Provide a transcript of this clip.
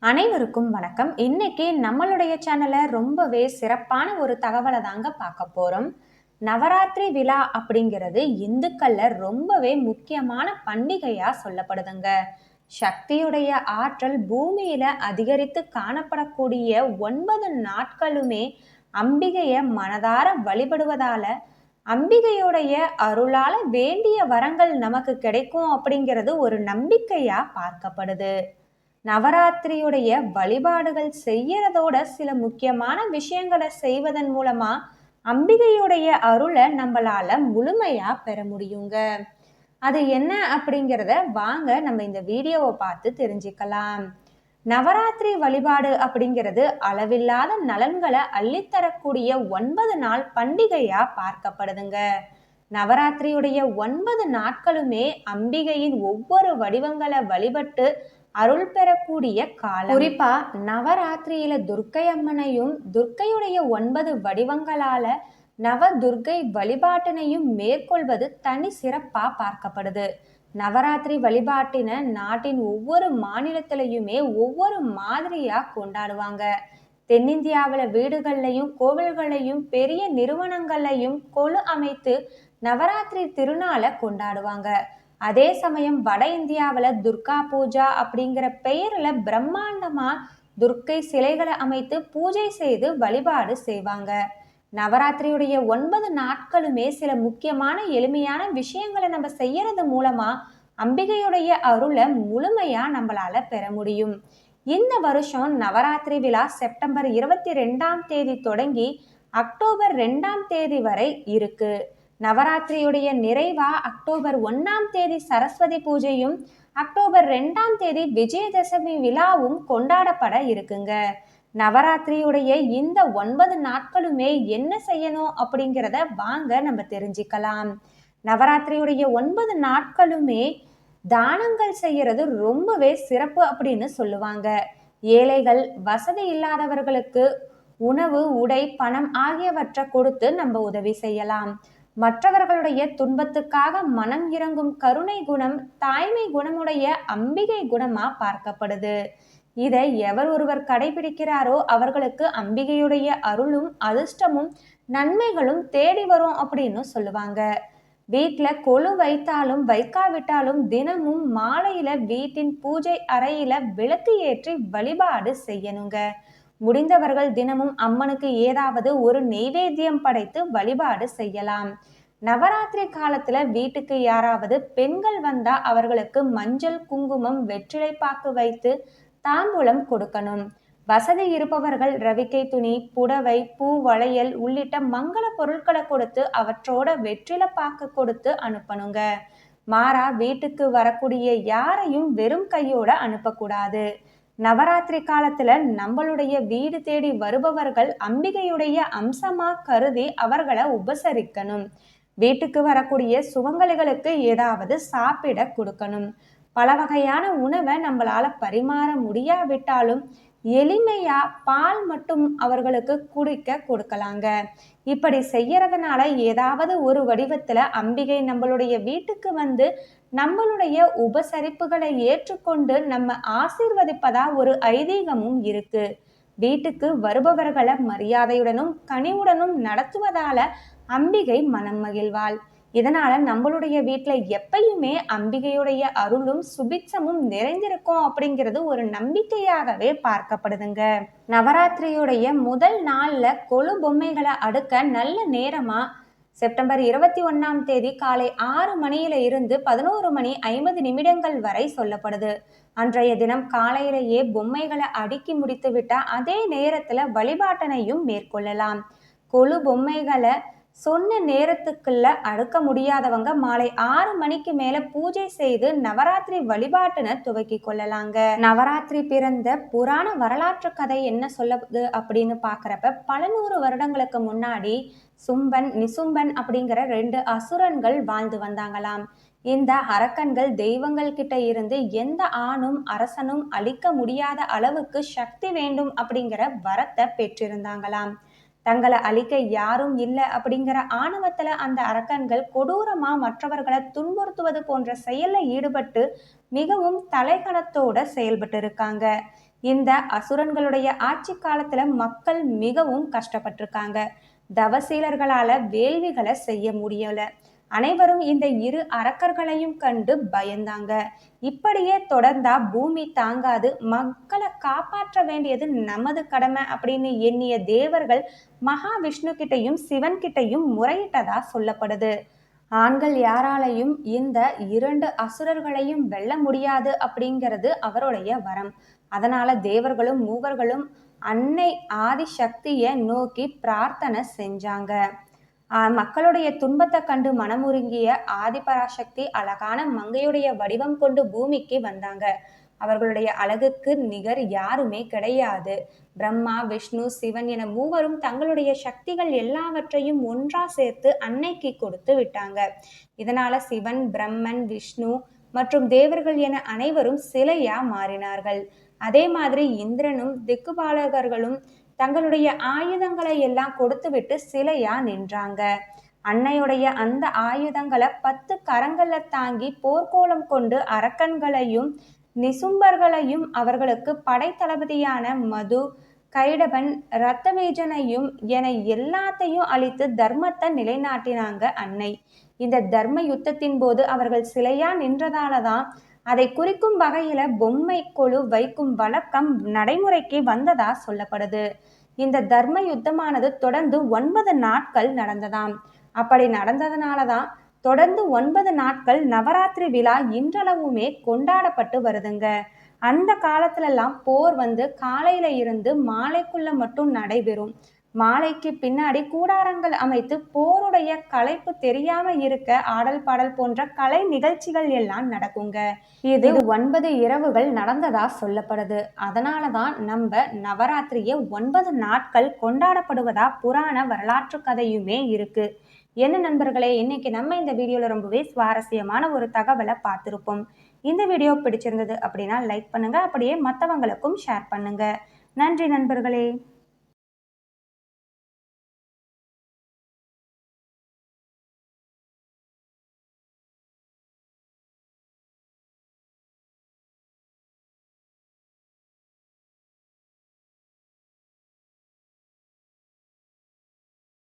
அனைவருக்கும் வணக்கம். இன்னைக்கு நம்மளுடைய சேனல்ல ரொம்பவே சிறப்பான ஒரு தகவலை தாங்க பார்க்க போறோம். நவராத்திரி விழா அப்படிங்கிறது இந்துக்கள்ல ரொம்பவே முக்கியமான பண்டிகையா சொல்லப்படுதுங்க. சக்தியுடைய ஆற்றல் பூமியில அதிகரித்து காணப்படக்கூடிய 9 நாட்களுமே அம்பிகைய மனதார வழிபடுவதால அம்பிகையுடைய அருளால வேண்டிய வரங்கள் நமக்கு கிடைக்கும் அப்படிங்கிறது ஒரு நம்பிக்கையா பார்க்கப்படுது. நவராத்திரியுடைய வழிபாடுகள் செய்யறதோட சில முக்கியமான விஷயங்களை செய்வதன் மூலமா அம்பிகையுடைய அருளை நம்மளால முழுமையா பெற முடியுங்க. அது என்ன அப்படிங்கிறத வாங்க நம்ம இந்த வீடியோவை பார்த்து தெரிஞ்சுக்கலாம். நவராத்திரி வழிபாடு அப்படிங்கிறது அளவில்லாத நலன்களை அள்ளித்தரக்கூடிய 9 நாள் பண்டிகையா பார்க்கப்படுதுங்க. நவராத்திரியுடைய 9 நாட்களுமே அம்பிகையின் ஒவ்வொரு வடிவங்களை வழிபட்டு அருள் பெறக்கூடிய காலம். குறிப்பா நவராத்திரியில துர்க்கை அம்மனையும் துர்க்கையுடைய 9 வடிவங்களால நவ துர்க்கை வழிபாட்டினையும் மேற்கொள்வது தனி சிறப்பா பார்க்கப்படுது. நவராத்திரி வழிபாட்டின நாட்டின் ஒவ்வொரு மாநிலத்திலையுமே ஒவ்வொரு மாதிரியா கொண்டாடுவாங்க. தென்னிந்தியாவில வீடுகள்லையும் கோவில்களையும் பெரிய நிறுவனங்களையும் கொலு அமைத்து நவராத்திரி திருநாளை கொண்டாடுவாங்க. அதே சமயம் வட இந்தியாவில் துர்கா பூஜா அப்படிங்கிற பெயர்ல பிரம்மாண்டமா துர்க்கை சிலைகளை அமைத்து பூஜை செய்து வழிபாடு செய்வாங்க. நவராத்திரியுடைய 9 நாட்களுமே சில முக்கியமான எளிமையான விஷயங்களை நம்ம செய்யறது மூலமா அம்பிகையுடைய அருளை முழுமையா நம்மளால பெற முடியும். இந்த வருஷம் நவராத்திரி விழா செப்டம்பர் 22ஆம் தேதி தொடங்கி அக்டோபர் 2ஆம் தேதி வரை இருக்கு. நவராத்திரியுடைய நிறைவா அக்டோபர் 1ஆம் தேதி சரஸ்வதி பூஜையும் அக்டோபர் 2ஆம் தேதி விஜயதசமி விழாவும் கொண்டாடப்பட இருக்குங்க. நவராத்திரியுடைய இந்த 9 நாட்களுமே என்ன செய்யணும் அப்படிங்கிறத வாங்க நம்ம தெரிஞ்சுக்கலாம். நவராத்திரியுடைய 9 நாட்களுமே தானங்கள் செய்யறது ரொம்பவே சிறப்பு அப்படின்னு சொல்லுவாங்க. ஏழைகள் வசதி இல்லாதவர்களுக்கு உணவு உடை பணம் ஆகியவற்றை கொடுத்து நம்ம உதவி செய்யலாம். மற்றவர்களுடைய துன்பத்துக்காக மனம் இறங்கும் கருணை குணம் தாய்மை குணமுடைய அம்பிகை குணமா பார்க்கப்படுது. இதை எவர் ஒருவர் கடைபிடிக்கிறாரோ அவர்களுக்கு அம்பிகையுடைய அருளும் அதிர்ஷ்டமும் நன்மைகளும் தேடி வரும் அப்படின்னு சொல்லுவாங்க. வீட்டுல கொலு வைத்தாலும் வைக்காவிட்டாலும் தினமும் மாலையில வீட்டின் பூஜை அறையில விளக்கு ஏற்றி வழிபாடு செய்யணுங்க. முடிந்தவர்கள் தினமும் அம்மனுக்கு ஏதாவது ஒரு நெய்வேத்தியம் படைத்து வழிபாடு செய்யலாம். நவராத்திரி காலத்துல வீட்டுக்கு யாராவது பெண்கள் வந்தா அவர்களுக்கு மஞ்சள் குங்குமம் வெற்றிலை பாக்கு வைத்து தாம்பூலம் கொடுக்கணும். வசதி இருப்பவர்கள் ரவிக்கை துணி புடவை பூ வளையல் உள்ளிட்ட மங்கள பொருட்களை கொடுத்து அவற்றோட வெற்றிலை பாக்கு கொடுத்து அனுப்பணுங்க. மாறா வீட்டுக்கு வரக்கூடிய யாரையும் வெறும் கையோட அனுப்பக்கூடாது. நவராத்திரி காலத்துல நம்மளுடைய வீடு தேடி வருபவர்கள் அம்பிகையுடைய அம்சமா கருதி அவர்களை உபசரிக்கணும். வீட்டுக்கு வரக்கூடிய சுமங்கலிகளுக்கு ஏதாவது சாப்பிட கொடுக்கணும். பல வகையான உணவை நம்மளால பரிமாற முடியாவிட்டாலும் எளிமையா பால் மட்டும் அவர்களுக்கு குடிக்க கொடுக்கலாங்க. இப்படி செய்யறதுனால ஏதாவது ஒரு வடிவத்துல அம்பிகை நம்மளுடைய வீட்டுக்கு வந்து நம்மளுடைய உபசரிப்புகளை ஏற்றுக்கொண்டு நம்ம ஆசீர்வதிப்பதா ஒரு ஐதீகமும் இருக்கு. வீட்டுக்கு வருபவர்களை மரியாதையுடனும் கனிவுடனும் நடத்துவதால அம்பிகை மனம் மகிழ்வாள். இதனால நம்மளுடைய வீட்டுல எப்பயுமே அம்பிகையுடைய அருளும் சுபிட்சமும் நிறைந்திருக்கும் அப்படிங்கிறது ஒரு நம்பிக்கையாகவே பார்க்கப்படுதுங்க. நவராத்திரியுடைய முதல் நாள்ல கொலு பொம்மைகளை அடுக்க நல்ல நேரமா செப்டம்பர் 21ஆம் தேதி காலை 6 மணியில இருந்து 11:50 வரை சொல்லப்படுது. அன்றைய தினம் காலையிலேயே பொம்மைகளை அடுக்கி முடித்து விட்டா அதே நேரத்துல வழிபாட்டனையும் மேற்கொள்ளலாம். கொலு பொம்மைகளை சொன்ன நேரத்துக்குள்ள அடுக்க முடியாதவங்க மாலை 6 மணிக்கு மேல பூஜை செய்து நவராத்திரி வழிபாட்டினை துவக்கி கொள்ளலாங்க. நவராத்திரி பிறந்த புராண வரலாற்று கதை என்ன சொல்லுது அப்படின்னு பாக்குறப்ப பல 100 வருடங்களுக்கு முன்னாடி சும்பன் நிசும்பன் அப்படிங்கிற 2 அசுரன்கள் வாழ்ந்து வந்தாங்களாம். இந்த அரக்கன்கள் தெய்வங்கள் கிட்ட இருந்து எந்த ஆணும் அரசனும் அளிக்க முடியாத அளவுக்கு சக்தி வேண்டும் அப்படிங்கிற வரத்தை பெற்றிருந்தாங்களாம். தங்களை அழிக்க யாரும் இல்லை அப்படிங்கிற ஆணவத்துல அந்த அரக்கன்கள் கொடூரமா மற்றவர்களை துன்புறுத்துவது போன்ற செயல்ல ஈடுபட்டு மிகவும் தலைக்கணத்தோட செயல்பட்டு இருக்காங்க. இந்த அசுரன்களுடைய ஆட்சி காலத்துல மக்கள் மிகவும் கஷ்டப்பட்டிருக்காங்க. தவசீலர்களால வேள்விகளை செய்ய முடியல. அனைவரும் இந்த இரு அரக்கர்களையும் கண்டு பயந்தாங்க. இப்படியே தொடர்ந்தா பூமி தாங்காது, மக்களை காப்பாற்ற வேண்டியது நமது கடமை அப்படின்னு எண்ணிய தேவர்கள் மகாவிஷ்ணு கிட்டையும் சிவன் கிட்டையும் முறையிட்டதா சொல்லப்படுது. ஆண்கள் யாராலையும் இந்த 2 அசுரர்களையும் வெல்ல முடியாது அப்படிங்கிறது அவருடைய வரம். அதனால தேவர்களும் மூவர்களும் அன்னை ஆதிசக்தியை நோக்கி பிரார்த்தனை செஞ்சாங்க. மக்களுடைய துன்பத்தை கண்டு மனமுருங்கிய ஆதிபராசக்தி அழகான மங்கையுடைய வடிவம் கொண்டு பூமிக்கு வந்தாங்க. அவர்களுடைய அழகுக்கு நிகர் யாருமே கிடையாது. பிரம்மா, விஷ்ணு, சிவன் என மூவரும் தங்களுடைய சக்திகள் எல்லாவற்றையும் ஒன்றா சேர்த்து அன்னைக்கு கொடுத்து விட்டாங்க. இதனால சிவன், பிரம்மன், விஷ்ணு மற்றும் தேவர்கள் என அனைவரும் சிலையா மாறினார்கள். அதே மாதிரி இந்திரனும் திக்குபாலகர்களும் தங்களுடைய ஆயுதங்களை எல்லாம் கொடுத்துவிட்டு சிலையா நின்றாங்க. அன்னையுடைய அந்த ஆயுதங்களை 10 கரங்கள்ல தாங்கி போர்க்கோலம் கொண்டு அரக்கன்களையும் நிசும்பர்களையும் அவர்களுக்கு படைத்தளபதியான மது, கைடபன், ரத்தவேஜனையும் என எல்லாத்தையும் அழித்து தர்மத்தை நிலைநாட்டினாங்க அன்னை. இந்த தர்ம யுத்தத்தின் போது அவர்கள் சிலையா நின்றதாலதான் அதை குறிக்கும் வகையில பொம்மை கொலு வைக்கும் வழக்கம் நடைமுறைக்கு வந்ததா சொல்லப்படுது. இந்த தர்ம யுத்தமானது தொடர்ந்து 9 நாட்கள் நடந்ததாம். அப்படி நடந்ததுனாலதான் தொடர்ந்து 9 நாட்கள் நவராத்திரி விழா இன்றளவுமே கொண்டாடப்பட்டு வருதுங்க. அந்த காலத்துல எல்லாம் போர் காலையில இருந்து மாலைக்குள்ள மட்டும் நடைபெறும். மாலைக்கு பின்னாடி கூடாரங்கள் அமைத்து போருடைய களைப்பு தெரியாம இருக்க ஆடல் பாடல் போன்ற கலை நிகழ்ச்சிகள் எல்லாம் நடக்குங்க. இது 9 இரவுகள் நடந்ததா சொல்லப்படுது. அதனாலதான் நம்ம நவராத்திரியை 9 நாட்கள் கொண்டாடப்படுவதா புராண வரலாற்று கதையுமே இருக்கு. என்ன நண்பர்களே, இன்னைக்கு நம்ம இந்த வீடியோல ரொம்பவே சுவாரஸ்யமான ஒரு தகவலை பார்த்திருப்போம். இந்த வீடியோ பிடிச்சிருந்தது அப்படின்னா லைக் பண்ணுங்க, அப்படியே மற்றவங்களுக்கும் ஷேர் பண்ணுங்க. நன்றி நண்பர்களே.